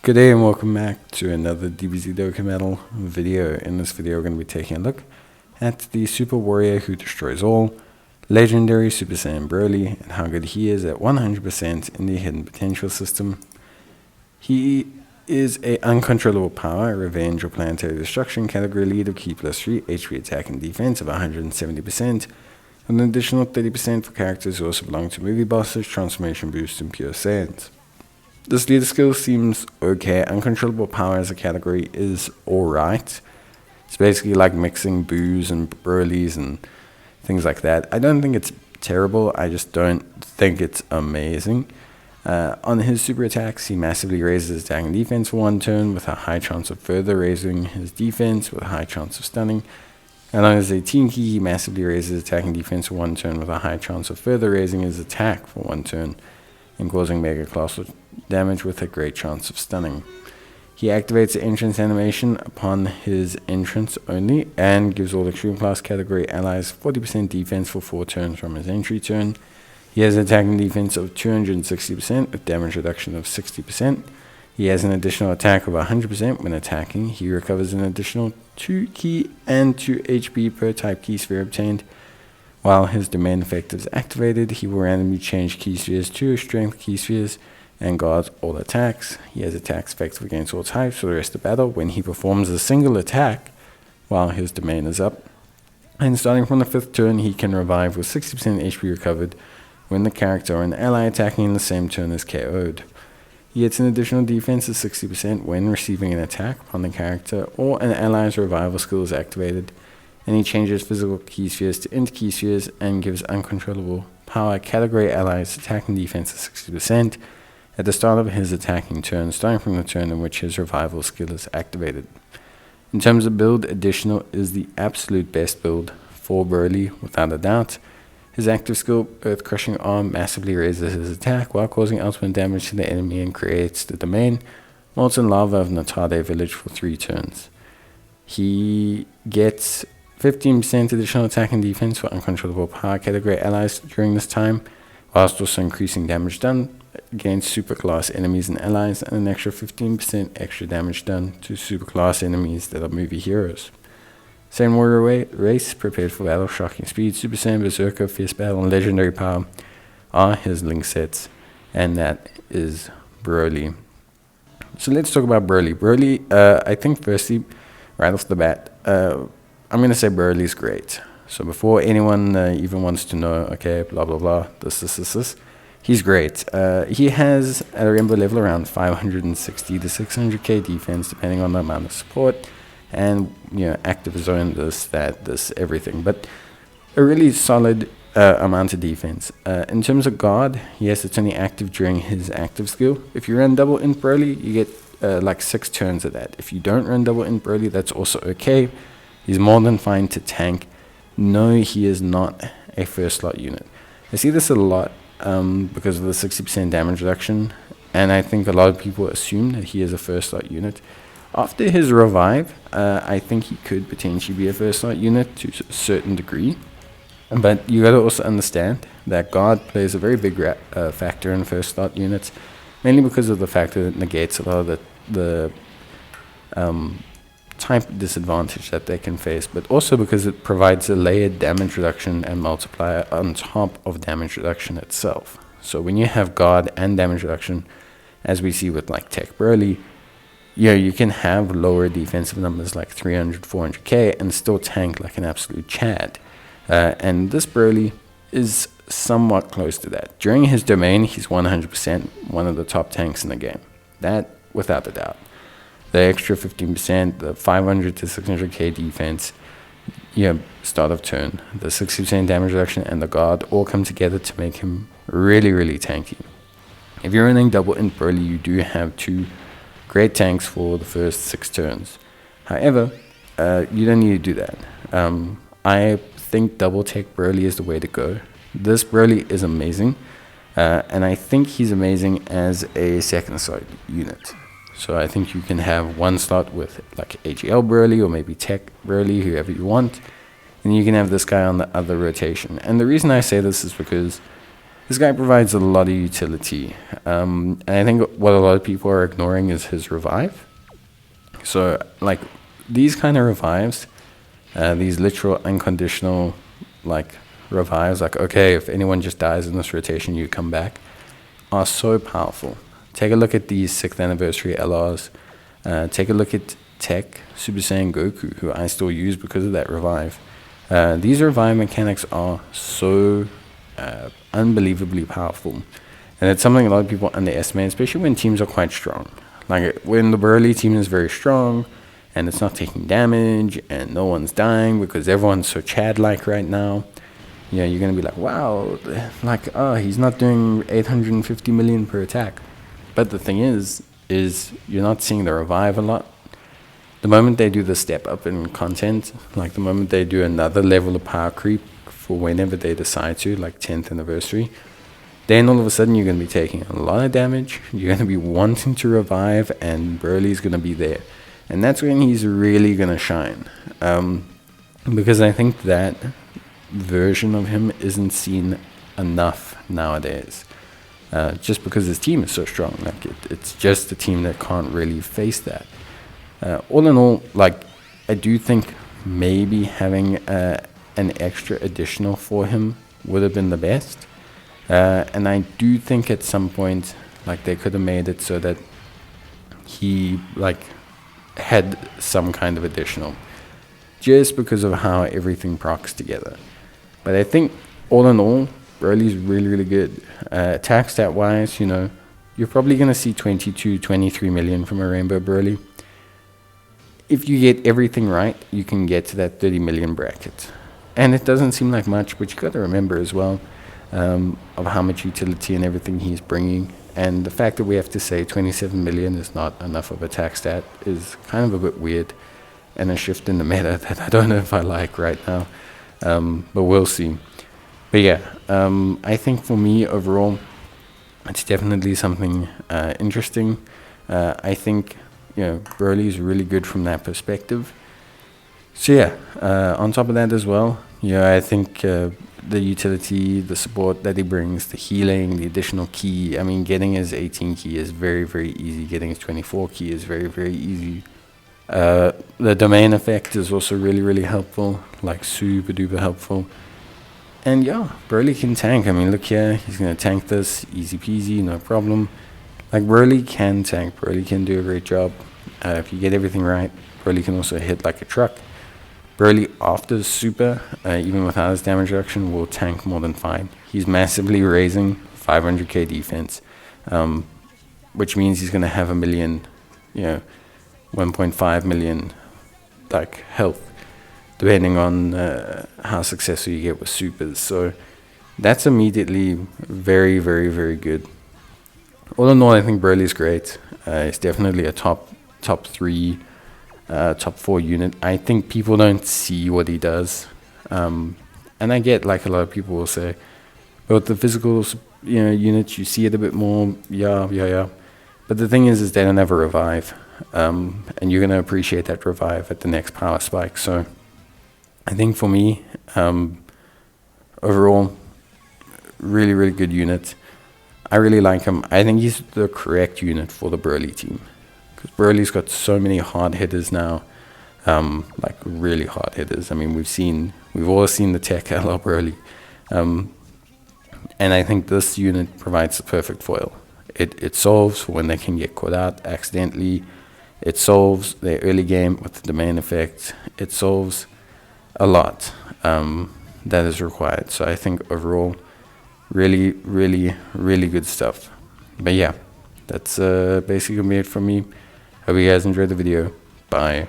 Good day and welcome back to another DBZ Dokkan video. In this video we're going to be taking a look at the Super Warrior who destroys all, legendary Super Saiyan Broly, and how good he is at 100% in the hidden potential system. He is a uncontrollable power, revenge or planetary destruction category lead of Ki plus 3 HP attack and defense of 170%, and an additional 30% for characters who also belong to movie bosses, transformation boost, and pure Saiyans. This leader skill seems okay. Uncontrollable power as a category is alright. It's basically like mixing Boos and Broly's and things like that. I don't think it's terrible, I just don't think it's amazing. On his super attacks, he massively raises his attack and defense for one turn with a high chance of further raising his defense with a high chance of stunning. And on his 18 key, he massively raises his attack and defense for one turn with a high chance of further raising his attack for one turn and causing mega class damage with a great chance of stunning. He activates the entrance animation upon his entrance only and gives all extreme class category allies 40% defense for 4 turns from his entry turn. He has an attack and defense of 260% with damage reduction of 60%. He has an additional attack of 100% when attacking. He recovers an additional 2 key and 2 HP per type key sphere obtained. While his domain effect is activated, he will randomly change key spheres to strength key spheres and guards all attacks. He has attacks effective against all types for the rest of the battle when he performs a single attack while his domain is up. And starting from the 5th turn, he can revive with 60% HP recovered when the character or an ally attacking in the same turn is KO'd. He gets an additional defense of 60% when receiving an attack upon the character or an ally's revival skill is activated, and he changes physical key spheres to int key spheres and gives uncontrollable power category allies attack and defense of 60% at the start of his attacking turn, starting from the turn in which his revival skill is activated. In terms of build, Additional is the absolute best build for Broly, without a doubt. His active skill, Earth Crushing Arm, massively raises his attack while causing ultimate damage to the enemy and creates the domain Molten Lava of Natade Village for 3 turns. He gets 15% additional attack and defense for uncontrollable power category allies during this time, whilst also increasing damage done against superclass enemies and allies, and an extra 15% extra damage done to superclass enemies that are movie heroes. Saiyan Warrior Race, Prepared for Battle, Shocking Speed, Super Saiyan, Berserker, Fierce Battle, and Legendary Power are his link sets, and that is Broly. So let's talk about Broly. Broly, I think firstly, right off the bat, I'm going to say Broly's great. So before anyone even wants to know, okay, blah, blah, blah, this, he's great. He has, at a Rainbow level, around 560 to 600k defense, depending on the amount of support. And, active zone, this, everything. But a really solid amount of defense. In terms of guard, yes, it's only active during his active skill. If you run double int Broly, you get like 6 turns of that. If you don't run double int Broly, that's also okay. He's more than fine to tank. No, he is not a first slot unit. I see this a lot because of the 60% damage reduction, and I think a lot of people assume that he is a first slot unit. After his revive, I think he could potentially be a first slot unit to a certain degree, but you got to also understand that guard plays a very big factor in first slot units, mainly because of the fact that it negates a lot of the type disadvantage that they can face, but also because it provides a layered damage reduction and multiplier on top of damage reduction itself. So when you have guard and damage reduction, as we see with like Tech Broly, you can have lower defensive numbers like 300, 400k and still tank like an absolute Chad. And this Broly is somewhat close to that. During his domain, he's 100% one of the top tanks in the game. That, without a doubt. The extra 15%, the 500 to 600k defense, start of turn, the 60% damage reduction, and the guard all come together to make him really, really tanky. If you're running double int Broly, you do have 2 great tanks for the first 6 turns. However, you don't need to do that. I think double tech Broly is the way to go. This Broly is amazing, and I think he's amazing as a second slot unit. So I think you can have one slot with like AGL Broly or maybe Tech Broly, whoever you want, and you can have this guy on the other rotation. And the reason I say this is because This guy provides a lot of utility. And I think what a lot of people are ignoring is his revive. So, like, these kind of revives, these literal unconditional, like, revives, like, okay, if anyone just dies in this rotation, you come back, are so powerful. Take a look at these 6th anniversary LRs. Take a look at Tech Super Saiyan Goku, who I still use because of that revive. These revive mechanics are so unbelievably powerful. And it's something a lot of people underestimate, especially when teams are quite strong. Like when the Broly team is very strong and it's not taking damage and no one's dying because everyone's so Chad-like right now, you know, you're going to be like, wow, like, oh, he's not doing 850 million per attack. But the thing is you're not seeing the revive a lot. The moment they do the step up in content, like the moment they do another level of power creep for whenever they decide to, like 10th anniversary, then all of a sudden you're going to be taking a lot of damage, you're going to be wanting to revive, and Broly's going to be there. And that's when he's really going to shine. Because I think that version of him isn't seen enough nowadays. Just because his team is so strong. Like it's just a team that can't really face that. All in all, like, I do think maybe having an extra additional for him would have been the best. And I do think at some point, like, they could have made it so that he, like, had some kind of additional. Just because of how everything procs together. But I think, all in all, Broly's really, really good. Attack stat-wise, you know, you're probably going to see 22, 23 million from a Rainbow Broly. If you get everything right, you can get to that 30 million bracket. And it doesn't seem like much, but you got to remember as well of how much utility and everything he's bringing. And the fact that we have to say 27 million is not enough of a attack stat is kind of a bit weird. And a shift in the meta that I don't know if I like right now. But we'll see. But yeah, I think for me overall, it's definitely something interesting. I think, you know, Broly is really good from that perspective. So yeah, on top of that as well, yeah, I think the utility, the support that he brings, the healing, the additional key. I mean, getting his 18 key is very, very easy. Getting his 24 key is very, very easy. The domain effect is also really, really helpful, like super duper helpful. And yeah, Broly can tank. I mean, look here, he's going to tank this, easy peasy, no problem. Like, Broly can tank, Broly can do a great job. If you get everything right, Broly can also hit like a truck. Broly after super, even without his damage reduction, will tank more than fine. He's massively raising 500k defense, which means he's going to have 1 million, you know, 1.5 million like health, depending on how successful you get with supers. So that's immediately very, very, very good. All in all, I think Broly's great. It's definitely a top 3, top 4 unit. I think people don't see what he does, and I get, like, a lot of people will say, but the physical, you know, units, you see it a bit more. Yeah. But the thing is they don't have a revive. And you're going to appreciate that revive at the next power spike. So I think for me, overall, really, really good unit. I really like him. I think he's the correct unit for the Broly team. Because Broly's got so many hard hitters now. Like, really hard hitters. I mean, we've all seen the Tech LR Broly. And I think this unit provides the perfect foil. It solves for when they can get caught out accidentally. It solves their early game with the domain effect. It solves a lot that is required. So I think overall, really, really, really good stuff. But yeah, that's basically it from me. Hope you guys enjoyed the video. Bye.